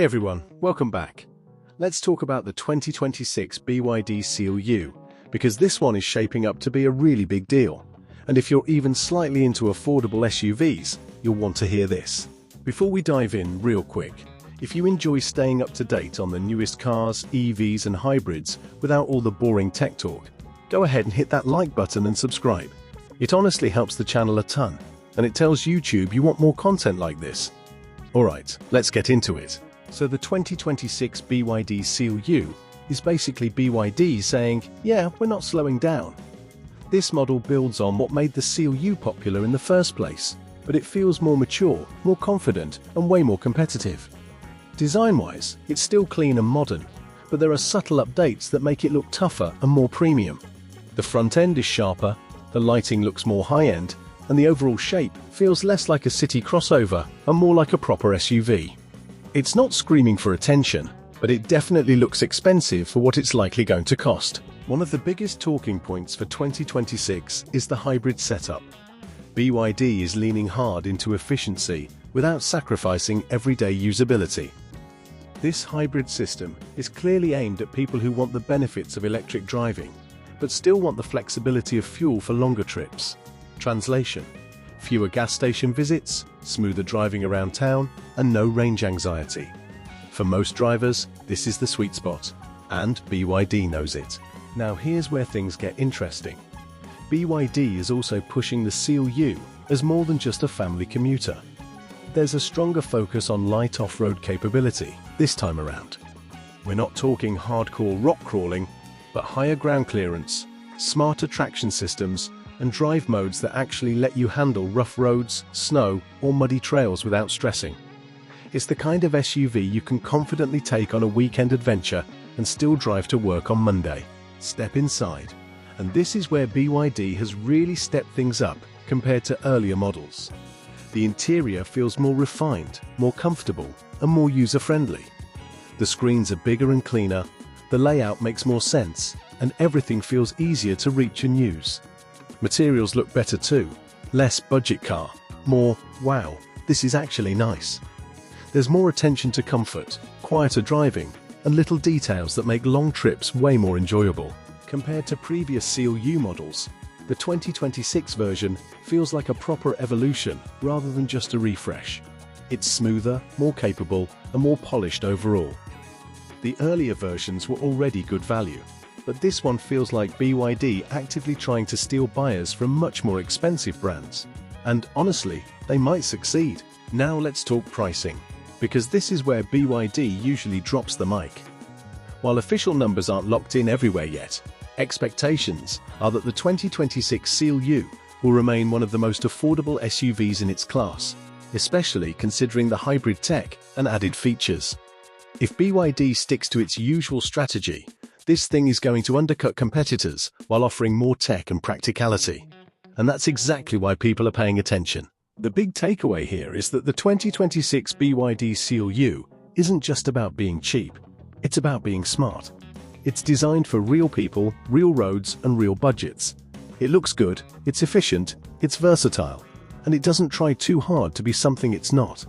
Hey everyone, welcome back. Let's talk about the 2026 BYD Seal U, because this one is shaping up to be a really big deal. And if you're even slightly into affordable SUVs, you'll want to hear this. Before we dive in real quick, if you enjoy staying up to date on the newest cars, EVs and hybrids without all the boring tech talk, go ahead and hit that like button and subscribe. It honestly helps the channel a ton, and it tells YouTube you want more content like this. Alright, let's get into it. So the 2026 BYD Seal U is basically BYD saying, yeah, we're not slowing down. This model builds on what made the Seal U popular in the first place, but it feels more mature, more confident, and way more competitive. Design-wise, it's still clean and modern, but there are subtle updates that make it look tougher and more premium. The front end is sharper, the lighting looks more high-end, and the overall shape feels less like a city crossover and more like a proper SUV. It's not screaming for attention, but it definitely looks expensive for what it's likely going to cost. One of the biggest talking points for 2026 is the hybrid setup. BYD is leaning hard into efficiency without sacrificing everyday usability. This hybrid system is clearly aimed at people who want the benefits of electric driving, but still want the flexibility of fuel for longer trips. Translation: fewer gas station visits, smoother driving around town, and no range anxiety. For most drivers, this is the sweet spot, and BYD knows it. Now here's where things get interesting. BYD is also pushing the Seal U as more than just a family commuter. There's a stronger focus on light off-road capability this time around. We're not talking hardcore rock crawling, but higher ground clearance, smarter traction systems, and drive modes that actually let you handle rough roads, snow, or muddy trails without stressing. It's the kind of SUV you can confidently take on a weekend adventure and still drive to work on Monday. Step inside, and this is where BYD has really stepped things up compared to earlier models. The interior feels more refined, more comfortable, and more user-friendly. The screens are bigger and cleaner, the layout makes more sense, and everything feels easier to reach and use. Materials look better too. Less budget car, more, wow, this is actually nice. There's more attention to comfort, quieter driving, and little details that make long trips way more enjoyable. Compared to previous Seal U models, the 2026 version feels like a proper evolution rather than just a refresh. It's smoother, more capable, and more polished overall. The earlier versions were already good value, but this one feels like BYD actively trying to steal buyers from much more expensive brands. And honestly, they might succeed. Now let's talk pricing, because this is where BYD usually drops the mic. While official numbers aren't locked in everywhere yet, expectations are that the 2026 Seal U will remain one of the most affordable SUVs in its class, especially considering the hybrid tech and added features. If BYD sticks to its usual strategy, this thing is going to undercut competitors while offering more tech and practicality. And that's exactly why people are paying attention. The big takeaway here is that the 2026 BYD Seal U isn't just about being cheap, it's about being smart. It's designed for real people, real roads, and real budgets. It looks good, it's efficient, it's versatile, and it doesn't try too hard to be something it's not.